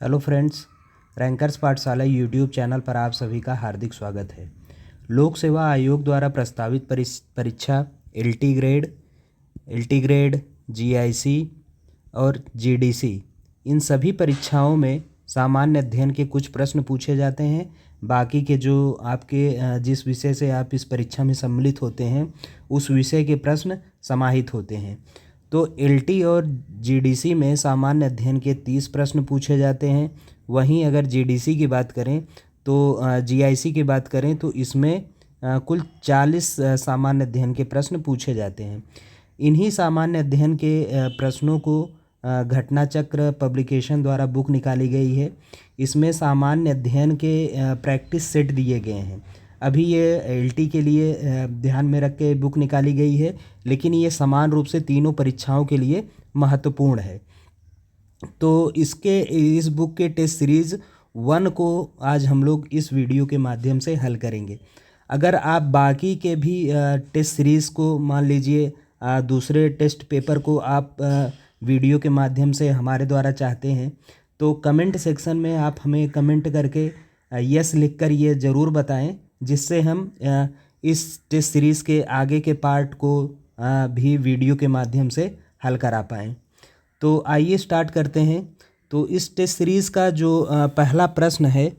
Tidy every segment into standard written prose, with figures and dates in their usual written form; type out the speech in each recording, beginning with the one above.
Hello friends, rankers पाठशाला YouTube channel पर आप सभी का हार्दिक स्वागत है। लोक सेवा आयोग द्वारा प्रस्तावित परीक्षा एलटी ग्रेड, जीआईसी और जीडीसी, इन सभी परीक्षाओं में सामान्य अध्ययन के कुछ प्रश्न पूछे जाते हैं। बाकी के जो आपके जिस विषय से आप इस परीक्षा में सम्मिलित होते हैं उस विषय के प्रश्न समाहित होते हैं। तो एलटी और जीडीसी में सामान्य अध्ययन के 30 प्रश्न पूछे जाते हैं। वहीं अगर जीडीसी की बात करें तो जीआईसी की बात करें तो इसमें कुल 40 सामान्य अध्ययन के प्रश्न पूछे जाते हैं। इन्हीं सामान्य अध्ययन के प्रश्नों को घटना चक्र पब्लिकेशन द्वारा बुक निकाली गई है। इसमें सामान्य अध्ययन के प्रैक्टिस सेट दिए गए हैं। अभी ये एलटी के लिए ध्यान में रख के बुक निकाली गई है, लेकिन ये समान रूप से तीनों परीक्षाओं के लिए महत्वपूर्ण है। तो इस बुक के टेस्ट सीरीज़ 1 को आज हम लोग इस वीडियो के माध्यम से हल करेंगे। अगर आप बाकी के भी टेस्ट सीरीज़ को मान लीजिए दूसरे टेस्ट पेपर को आप वीडियो के माध्यम से हमारे द्वारा चाहते हैं तो कमेंट सेक्शन में आप हमें कमेंट करके यस लिखकर ये ज़रूर बताएं, जिससे हम इस टेस्ट सीरीज़ के आगे के पार्ट को भी वीडियो के माध्यम से हल करा पाएँ। तो आइए स्टार्ट करते हैं। तो इस टेस्ट सीरीज़ का जो पहला प्रश्न है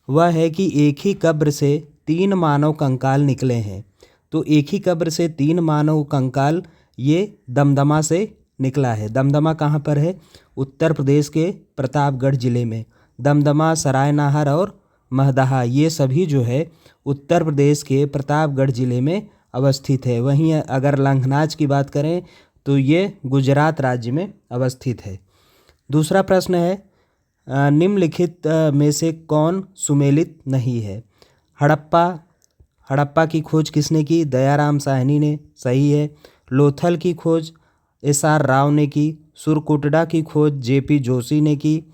वह है कि एक ही कब्र से 3 मानव कंकाल निकले हैं। तो एक ही कब्र से 3 मानव कंकाल ये दमदमा से निकला है। दमदमा कहाँ पर है? उत्तर प्रदेश के प्रतापगढ़ ज़िले में। दमदमा, सरायनाहर और महदहा ये सभी जो है उत्तर प्रदेश के प्रतापगढ़ ज़िले में अवस्थित है। वहीं अगर लंघनाज की बात करें तो ये गुजरात राज्य में अवस्थित है। दूसरा प्रश्न है निम्नलिखित में से कौन सुमेलित नहीं है? हड़प्पा की खोज किसने की? दयाराम साहनी ने, सही है। लोथल की खोज एसआर राव ने की। सुरकुटड़ा की खोज जेपी जोशी ने की।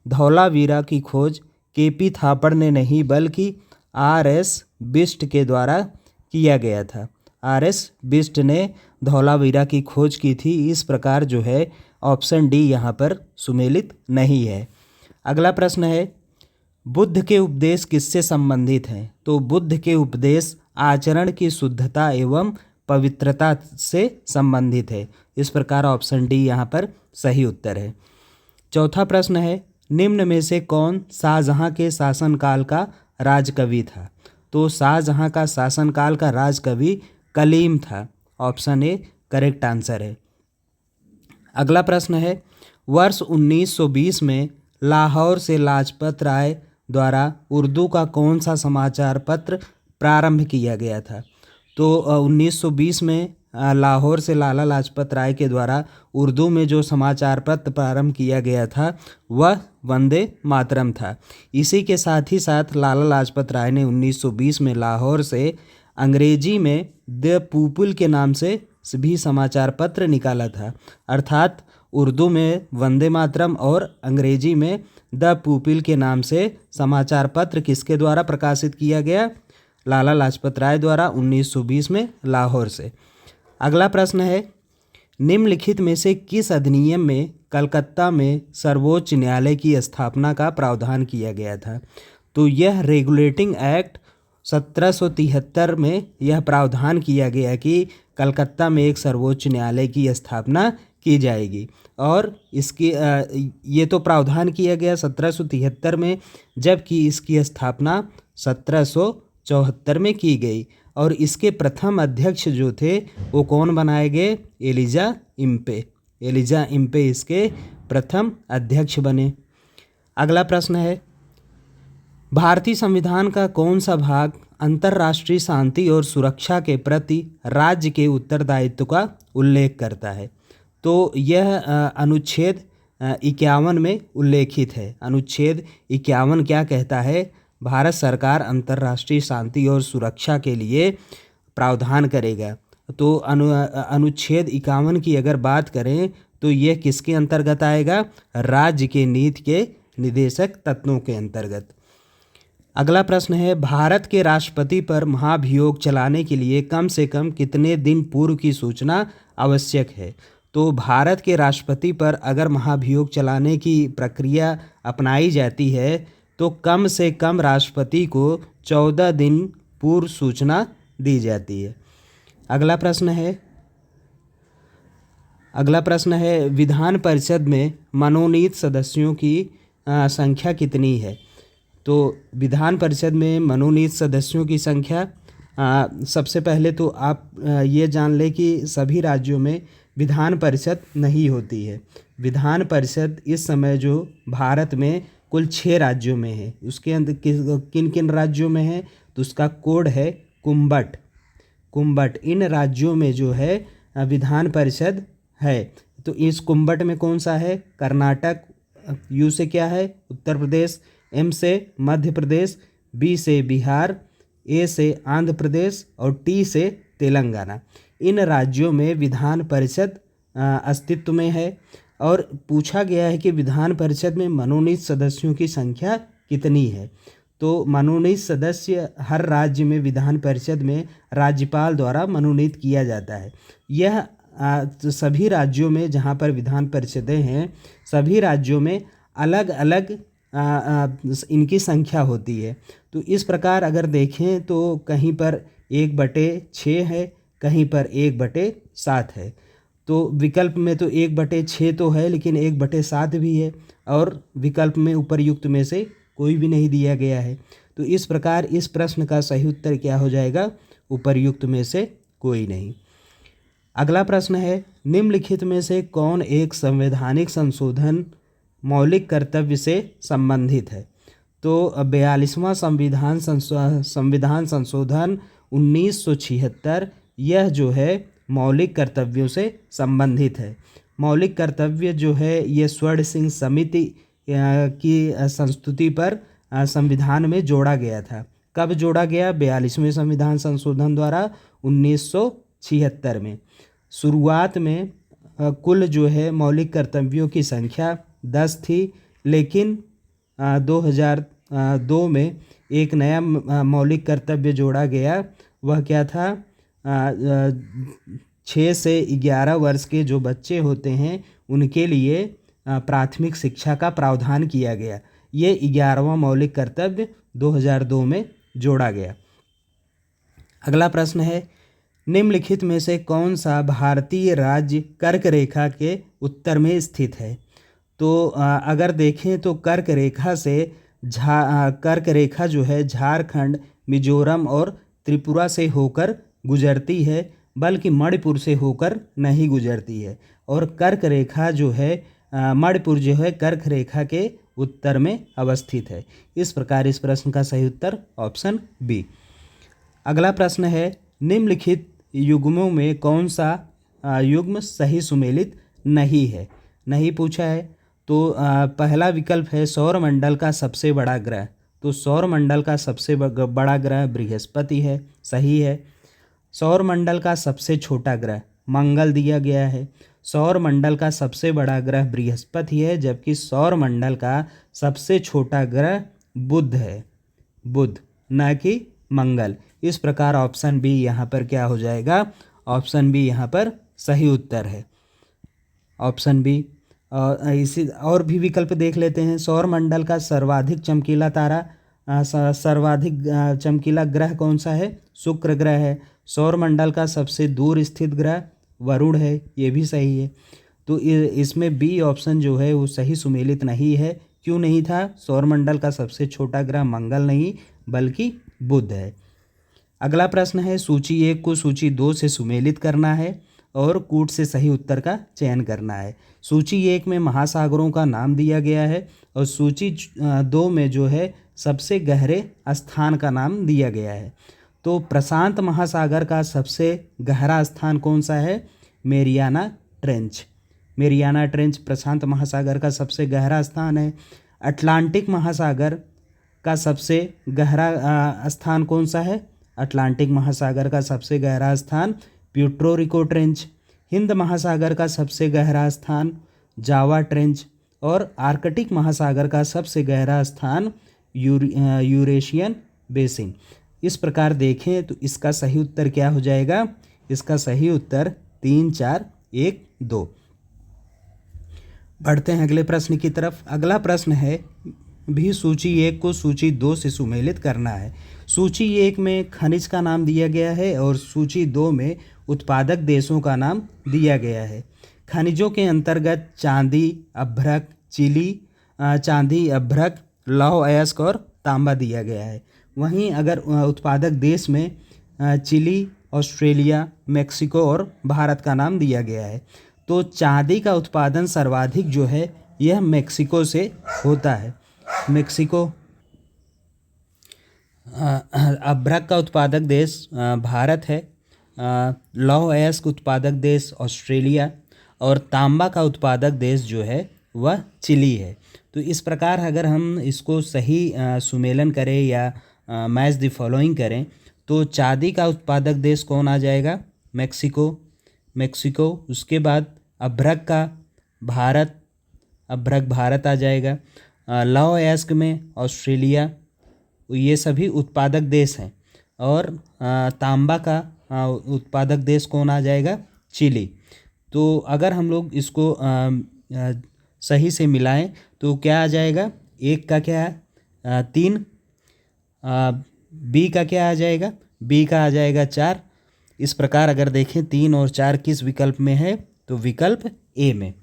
धौलावीरा की खोज केपी थापड़ ने नहीं बल्कि आरएस बिष्ट के द्वारा किया गया था। आरएस बिष्ट ने धौलावीरा की खोज की थी। इस प्रकार जो है ऑप्शन डी यहाँ पर सुमेलित नहीं है। अगला प्रश्न है बुद्ध के उपदेश किससे संबंधित हैं? तो बुद्ध के उपदेश आचरण की शुद्धता एवं पवित्रता से संबंधित है। इस प्रकार ऑप्शन डी यहाँ पर सही उत्तर है। चौथा प्रश्न है निम्न में से कौन शाहजहां के शासनकाल का राजकवि था? तो शाहजहां का शासनकाल का राजकवि कलीम था। ऑप्शन ए करेक्ट आंसर है। अगला प्रश्न है वर्ष 1920 में लाहौर से लाजपत राय द्वारा उर्दू का कौन सा समाचार पत्र प्रारंभ किया गया था? तो 1920 में लाहौर से लाला लाजपत राय के द्वारा उर्दू में जो समाचार पत्र प्रारंभ किया गया था वह वंदे मातरम था। इसी के साथ ही साथ लाला लाजपत राय ने 1920 में लाहौर से अंग्रेजी में द पीपुल के नाम से भी समाचार पत्र निकाला था। अर्थात उर्दू में वंदे मातरम और अंग्रेजी में द पीपुल के नाम से समाचार पत्र किसके द्वारा प्रकाशित किया गया? लाला लाजपत राय द्वारा 1920 में लाहौर से। अगला प्रश्न है निम्नलिखित में से किस अधिनियम में कलकत्ता में सर्वोच्च न्यायालय की स्थापना का प्रावधान किया गया था? तो यह रेगुलेटिंग एक्ट 1773 में यह प्रावधान किया गया कि कलकत्ता में एक सर्वोच्च न्यायालय की स्थापना की जाएगी। और इसकी ये तो प्रावधान किया गया 1773 में, जबकि इसकी स्थापना 1774 में की गई। और इसके प्रथम अध्यक्ष जो थे वो कौन बनाए गए? एलिजा इम्पे इसके प्रथम अध्यक्ष बने। अगला प्रश्न है भारतीय संविधान का कौन सा भाग अंतर्राष्ट्रीय शांति और सुरक्षा के प्रति राज्य के उत्तरदायित्व का उल्लेख करता है? तो यह अनुच्छेद 51 में उल्लेखित है। अनुच्छेद 51 क्या कहता है? भारत सरकार अंतर्राष्ट्रीय शांति और सुरक्षा के लिए प्रावधान करेगा। तो अनुच्छेद 51 की अगर बात करें तो यह किसके अंतर्गत आएगा? राज्य के नीति के निदेशक तत्वों के अंतर्गत। अगला प्रश्न है भारत के राष्ट्रपति पर महाभियोग चलाने के लिए कम से कम कितने दिन पूर्व की सूचना आवश्यक है? तो भारत के राष्ट्रपति पर अगर महाभियोग चलाने की प्रक्रिया अपनाई जाती है तो कम से कम राष्ट्रपति को 14 दिन पूर्व सूचना दी जाती है। अगला प्रश्न है विधान परिषद में मनोनीत सदस्यों की संख्या कितनी है। तो विधान परिषद में मनोनीत सदस्यों की संख्या सबसे पहले तो आप ये जान लें कि सभी राज्यों में विधान परिषद नहीं होती है। विधान परिषद इस समय जो भारत में कुल 6 राज्यों में है। उसके अंदर किन किन राज्यों में है तो उसका कोड है कुंभट। इन राज्यों में जो है विधान परिषद है। तो इस कुंभट में कौन सा है? कर्नाटक, यू से क्या है? उत्तर प्रदेश, एम से मध्य प्रदेश, बी से बिहार, ए से आंध्र प्रदेश और टी से तेलंगाना। इन राज्यों में विधान परिषद अस्तित्व में है। और पूछा गया है कि विधान परिषद में मनोनीत सदस्यों की संख्या कितनी है। तो मनोनीत सदस्य हर राज्य में विधान परिषद में राज्यपाल द्वारा मनोनीत किया जाता है। यह तो सभी राज्यों में जहाँ पर विधान परिषदें हैं सभी राज्यों में अलग अलग इनकी संख्या होती है। तो इस प्रकार अगर देखें तो कहीं पर 1/6 है, कहीं पर 1/7 है। तो विकल्प में तो 1/6 तो है लेकिन 1/7 भी है और विकल्प में उपर्युक्त में से कोई भी नहीं दिया गया है। तो इस प्रकार इस प्रश्न का सही उत्तर क्या हो जाएगा? उपर्युक्त में से कोई नहीं। अगला प्रश्न है निम्नलिखित में से कौन एक संवैधानिक संशोधन मौलिक कर्तव्य से संबंधित है। तो 42वां संविधान संशोधन 1976 यह जो है मौलिक कर्तव्यों से संबंधित है। मौलिक कर्तव्य जो है ये स्वर्ण सिंह समिति की संस्तुति पर संविधान में जोड़ा गया था। कब जोड़ा गया? 42वें संविधान संशोधन द्वारा 1976 में। शुरुआत में कुल जो है मौलिक कर्तव्यों की संख्या 10 थी लेकिन 2002 में एक नया मौलिक कर्तव्य जोड़ा गया। वह क्या था? 6 से 11 वर्ष के जो बच्चे होते हैं उनके लिए प्राथमिक शिक्षा का प्रावधान किया गया। ये 11वां मौलिक कर्तव्य 2002 में जोड़ा गया। अगला प्रश्न है निम्नलिखित में से कौन सा भारतीय राज्य कर्क रेखा के उत्तर में स्थित है। तो अगर देखें तो कर्क रेखा जो है झारखंड, मिजोरम और त्रिपुरा से होकर गुजरती है, बल्कि मणिपुर से होकर नहीं गुजरती है। और कर्क रेखा जो है मणिपुर जो है कर्क रेखा के उत्तर में अवस्थित है। इस प्रकार इस प्रश्न का सही उत्तर ऑप्शन बी। अगला प्रश्न है निम्नलिखित युग्मों में कौन सा युग्म सही सुमेलित नहीं है। नहीं पूछा है तो पहला विकल्प है सौरमंडल का सबसे बड़ा ग्रह। तो सौरमंडल का सबसे बड़ा ग्रह बृहस्पति है, सही है। सौरमंडल का सबसे छोटा ग्रह मंगल दिया गया है। सौरमंडल का सबसे बड़ा ग्रह बृहस्पति है जबकि सौरमंडल का सबसे छोटा ग्रह बुध है, बुध न कि मंगल। इस प्रकार ऑप्शन बी यहाँ पर क्या हो जाएगा? ऑप्शन बी यहाँ पर सही उत्तर है, ऑप्शन बी। इसी और भी विकल्प देख लेते हैं। सौरमंडल का सर्वाधिक चमकीला तारा सर्वाधिक चमकीला ग्रह कौन सा है? शुक्र ग्रह है। सौरमंडल का सबसे दूर स्थित ग्रह वरुण है, ये भी सही है। तो इसमें बी ऑप्शन जो है वो सही सुमेलित नहीं है। क्यों नहीं था? सौरमंडल का सबसे छोटा ग्रह मंगल नहीं बल्कि बुध है। अगला प्रश्न है सूची 1 को सूची 2 से सुमेलित करना है और कूट से सही उत्तर का चयन करना है। सूची 1 में महासागरों का नाम दिया गया है और सूची 2 में जो है सबसे गहरे स्थान का नाम दिया गया है। तो प्रशांत महासागर का सबसे गहरा स्थान कौन सा है? Mariana trench. मेरियाना ट्रेंच प्रशांत महासागर का सबसे गहरा स्थान है। अटलांटिक महासागर का सबसे गहरा स्थान कौन सा है? अटलांटिक महासागर का सबसे गहरा स्थान प्यूर्टो रिको ट्रेंच। हिंद महासागर का सबसे गहरा स्थान जावा ट्रेंच और आर्कटिक महासागर का सबसे गहरा स्थान यूरेशियन बेसिन। इस प्रकार देखें तो इसका सही उत्तर क्या हो जाएगा? इसका सही उत्तर 3, 4, 1, 2। बढ़ते हैं अगले प्रश्न की तरफ। अगला प्रश्न है भी सूची 1 को सूची 2 से सुमेलित करना है। सूची 1 में खनिज का नाम दिया गया है और सूची 2 में उत्पादक देशों का नाम दिया गया है। खनिजों के अंतर्गत चांदी, अभ्रक, चांदी, अभ्रक, लौह अयस्क और तांबा दिया गया है। वहीं अगर उत्पादक देश में चिली, ऑस्ट्रेलिया, मेक्सिको और भारत का नाम दिया गया है। तो चांदी का उत्पादन सर्वाधिक जो है यह मेक्सिको से होता है। मेक्सिको। अभ्रक का उत्पादक देश भारत है। लौह अयस्क उत्पादक देश ऑस्ट्रेलिया और तांबा का उत्पादक देश जो है वह चिली है। तो इस प्रकार अगर हम इसको सही सुमेलन करें या मैच द फॉलोइंग करें तो चांदी का उत्पादक देश कौन आ जाएगा? मेक्सिको। उसके बाद अभ्रक का अभ्रक भारत आ जाएगा। लौह अयस्क में ऑस्ट्रेलिया, ये सभी उत्पादक देश हैं। और तांबा का उत्पादक देश कौन आ जाएगा? चिली। तो अगर हम लोग इसको सही से मिलाएं तो क्या आ जाएगा? 1 का क्या है? 3। बी का क्या आ जाएगा? बी का आ जाएगा 4। इस प्रकार अगर देखें 3 और 4 किस विकल्प में है तो विकल्प ए में।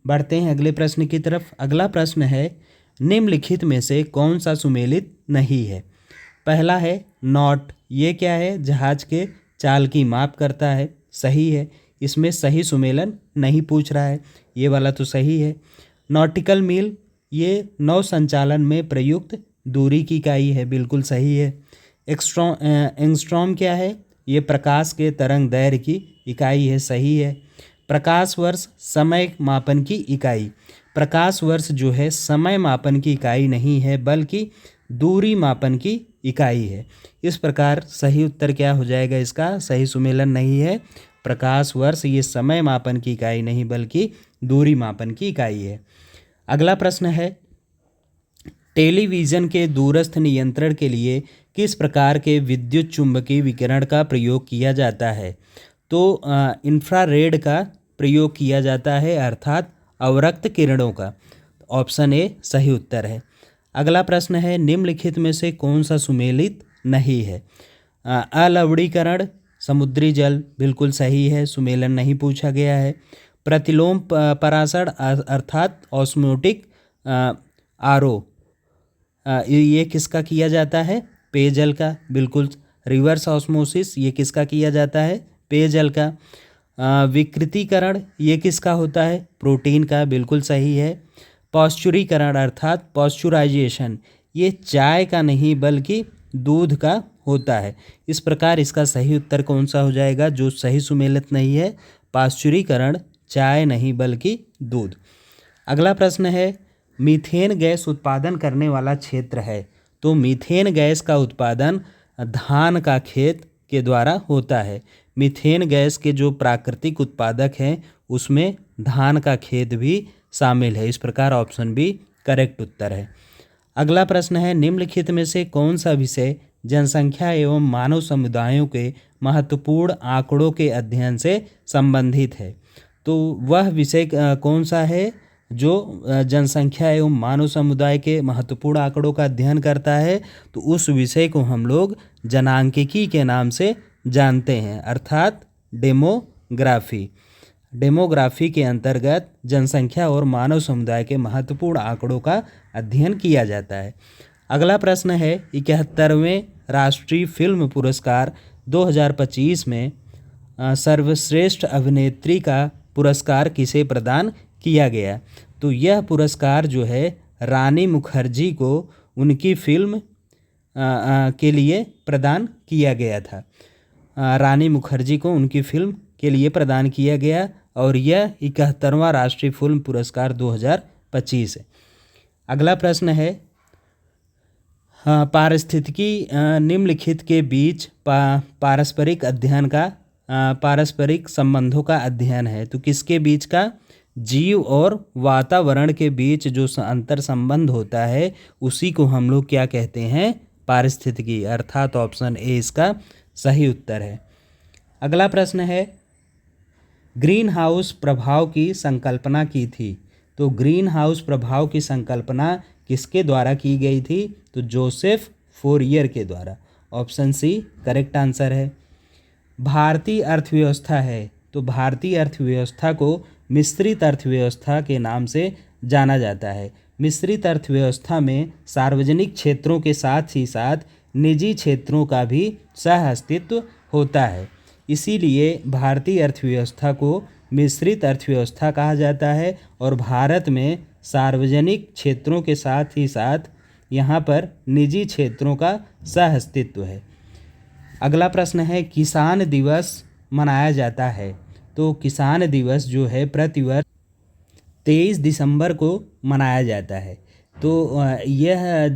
बढ़ते हैं अगले प्रश्न की तरफ। अगला प्रश्न है निम्नलिखित में से कौन सा सुमेलित नहीं है? पहला है नॉट। ये क्या है? जहाज के चाल की माप करता है। सही है, इसमें सही सुमेलन नहीं पूछ रहा है, ये वाला तो सही है। नॉटिकल मील, ये नौ संचालन में प्रयुक्त दूरी की इकाई है, बिल्कुल सही है। एंगस्ट्रॉम क्या है? ये प्रकाश के तरंग दैर्घ्य की इकाई है, सही है। प्रकाश वर्ष समय मापन की इकाई। प्रकाश वर्ष जो है समय मापन की इकाई नहीं है बल्कि दूरी मापन की इकाई है। इस प्रकार सही उत्तर क्या हो जाएगा? इसका सही सुमेलन नहीं है। प्रकाश वर्ष ये समय मापन की इकाई नहीं बल्कि दूरी मापन की इकाई है। अगला प्रश्न है टेलीविज़न के दूरस्थ नियंत्रण के लिए किस प्रकार के विद्युत चुम्बकीय विकिरण का प्रयोग किया जाता है? तो इंफ्रारेड का प्रयोग किया जाता है, अर्थात अवरक्त किरणों का। ऑप्शन ए सही उत्तर है। अगला प्रश्न है निम्नलिखित में से कौन सा सुमेलित नहीं है? अलवणीकरण, समुद्री जल, बिल्कुल सही है, सुमेलन नहीं पूछा गया है। प्रतिलोम परासरण अर्थात ऑस्मोटिक आरओ, ये किसका किया जाता है? पेयजल का, बिल्कुल। रिवर्स ऑस्मोसिस, ये किसका किया जाता है? पेयजल का। विकृतीकरण, ये किसका होता है? प्रोटीन का, बिल्कुल सही है। पॉस्चुरीकरण अर्थात पॉस्चुराइजेशन, ये चाय का नहीं बल्कि दूध का होता है। इस प्रकार इसका सही उत्तर कौन सा हो जाएगा? जो सही सुमेलित नहीं है, पाश्चुरीकरण चाय नहीं बल्कि दूध। अगला प्रश्न है मीथेन गैस उत्पादन करने वाला क्षेत्र है। तो मीथेन गैस का उत्पादन धान का खेत के द्वारा होता है। मीथेन गैस के जो प्राकृतिक उत्पादक हैं उसमें धान का खेत भी शामिल है। इस प्रकार ऑप्शन बी करेक्ट उत्तर है। अगला प्रश्न है निम्नलिखित में से कौन सा विषय जनसंख्या एवं मानव समुदायों के महत्वपूर्ण आंकड़ों के अध्ययन से संबंधित है? तो वह विषय कौन सा है जो जनसंख्या एवं मानव समुदाय के महत्वपूर्ण आंकड़ों का अध्ययन करता है? तो उस विषय को हम लोग जनांकिकी के नाम से जानते हैं, अर्थात डेमोग्राफी। डेमोग्राफी के अंतर्गत जनसंख्या और मानव समुदाय के महत्वपूर्ण आंकड़ों का अध्ययन किया जाता है। अगला प्रश्न है 71वें राष्ट्रीय फिल्म पुरस्कार 2025 में सर्वश्रेष्ठ अभिनेत्री का पुरस्कार किसे प्रदान किया गया? तो यह पुरस्कार जो है रानी मुखर्जी को उनकी फिल्म के लिए प्रदान किया गया था। रानी मुखर्जी को उनकी फिल्म के लिए प्रदान किया गया और यह 71वां राष्ट्रीय फिल्म पुरस्कार 2025 है। अगला प्रश्न है पारिस्थितिकी निम्नलिखित के बीच पारस्परिक अध्ययन का पारस्परिक संबंधों का अध्ययन है। तो किसके बीच का? जीव और वातावरण के बीच जो अंतर संबंध होता है उसी को हम लोग क्या कहते हैं? पारिस्थितिकी, अर्थात ऑप्शन ए इसका सही उत्तर है। अगला प्रश्न है ग्रीन हाउस प्रभाव की संकल्पना की थी। तो ग्रीन हाउस प्रभाव की संकल्पना किसके द्वारा की गई थी? तो जोसेफ फोरियर के द्वारा। ऑप्शन सी करेक्ट आंसर है। भारतीय अर्थव्यवस्था है, तो भारतीय अर्थव्यवस्था को मिश्रित अर्थव्यवस्था के नाम से जाना जाता है। मिश्रित अर्थव्यवस्था में सार्वजनिक क्षेत्रों के साथ ही साथ निजी क्षेत्रों का भी सह अस्तित्व होता है। इसीलिए भारतीय अर्थव्यवस्था को मिश्रित अर्थव्यवस्था कहा जाता है और भारत में सार्वजनिक क्षेत्रों के साथ ही साथ यहाँ पर निजी क्षेत्रों का सह अस्तित्व है। अगला प्रश्न है, किसान दिवस मनाया जाता है, तो किसान दिवस जो है प्रतिवर्ष 23 दिसंबर को मनाया जाता है। तो यह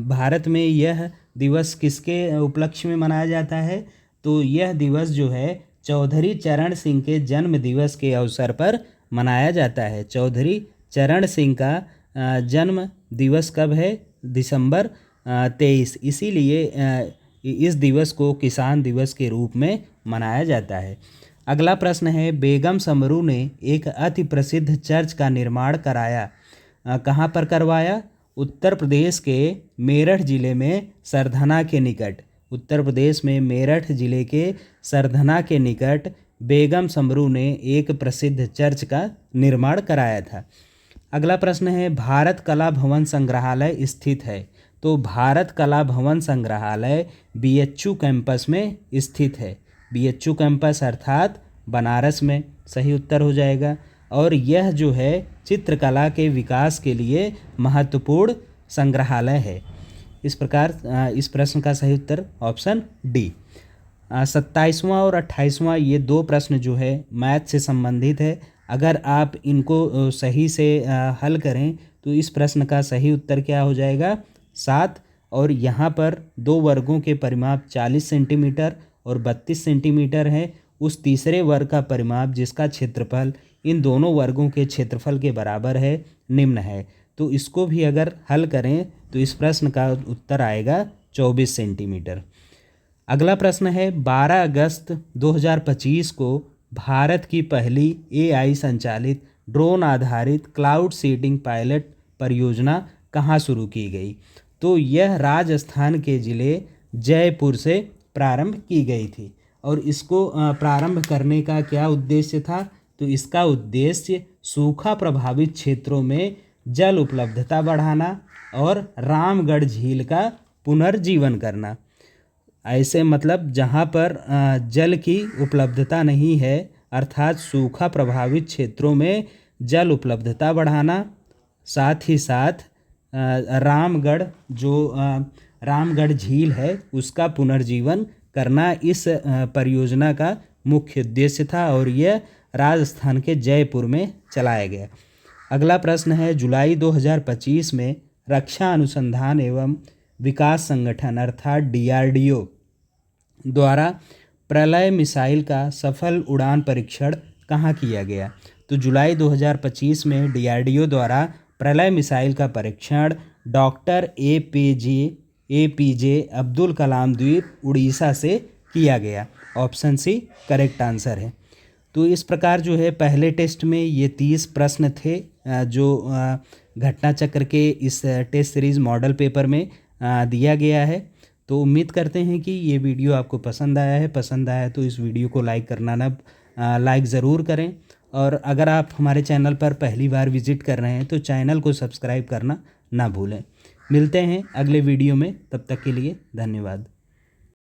भारत में यह दिवस किसके उपलक्ष्य में मनाया जाता है? तो यह दिवस जो है चौधरी चरण सिंह के जन्म दिवस के अवसर पर मनाया जाता है। चौधरी चरण सिंह का जन्म दिवस कब है? दिसंबर 23। इसीलिए इस दिवस को किसान दिवस के रूप में मनाया जाता है। अगला प्रश्न है, बेगम समरू ने एक अति प्रसिद्ध चर्च का निर्माण कराया, कहाँ पर करवाया? उत्तर प्रदेश के मेरठ जिले में सरधना के निकट। उत्तर प्रदेश में मेरठ जिले के सरधना के निकट बेगम समरू ने एक प्रसिद्ध चर्च का निर्माण कराया था। अगला प्रश्न है, भारत कला भवन संग्रहालय स्थित है, तो भारत कला भवन संग्रहालय बीएचयू कैंपस में स्थित है। बीएचयू कैंपस अर्थात बनारस में सही उत्तर हो जाएगा। और यह जो है चित्रकला के विकास के लिए महत्वपूर्ण संग्रहालय है। इस प्रकार इस प्रश्न का सही उत्तर ऑप्शन डी। 27वां और 28वां ये दो प्रश्न जो है मैथ से संबंधित है। अगर आप इनको सही से हल करें तो इस प्रश्न का सही उत्तर क्या हो जाएगा? 7। और यहाँ पर दो वर्गों के परिमाप 40 सेंटीमीटर और 32 सेंटीमीटर है। उस तीसरे वर्ग का परिमाप जिसका क्षेत्रफल इन दोनों वर्गों के क्षेत्रफल के बराबर है निम्न है। तो इसको भी अगर हल करें तो इस प्रश्न का उत्तर आएगा 24 सेंटीमीटर। अगला प्रश्न है, 12 अगस्त 2025 को भारत की पहली एआई संचालित ड्रोन आधारित क्लाउड सीडिंग पायलट परियोजना कहाँ शुरू की गई? तो यह राजस्थान के ज़िले जयपुर से प्रारंभ की गई थी। और इसको प्रारंभ करने का क्या उद्देश्य था? तो इसका उद्देश्य सूखा प्रभावित क्षेत्रों में जल उपलब्धता बढ़ाना और रामगढ़ झील का पुनर्जीवन करना। ऐसे मतलब जहाँ पर जल की उपलब्धता नहीं है, अर्थात सूखा प्रभावित क्षेत्रों में जल उपलब्धता बढ़ाना, साथ ही साथ रामगढ़ जो रामगढ़ झील है उसका पुनर्जीवन करना इस परियोजना का मुख्य उद्देश्य था और यह राजस्थान के जयपुर में चलाया गया। अगला प्रश्न है, जुलाई 2025 में रक्षा अनुसंधान एवं विकास संगठन अर्थात डीआरडीओ द्वारा प्रलय मिसाइल का सफल उड़ान परीक्षण कहाँ किया गया? तो जुलाई 2025 में डीआरडीओ द्वारा प्रलय मिसाइल का परीक्षण डॉक्टर एपीजे अब्दुल कलाम द्वीप उड़ीसा से किया गया। ऑप्शन सी करेक्ट आंसर है। तो इस प्रकार जो है पहले टेस्ट में ये 30 प्रश्न थे जो घटना चक्र के इस टेस्ट सीरीज़ मॉडल पेपर में दिया गया है। तो उम्मीद करते हैं कि ये वीडियो आपको पसंद आया है। पसंद आया तो इस वीडियो को लाइक करना लाइक ज़रूर करें। और अगर आप हमारे चैनल पर पहली बार विजिट कर रहे हैं तो चैनल को सब्सक्राइब करना ना भूलें। मिलते हैं अगले वीडियो में, तब तक के लिए धन्यवाद।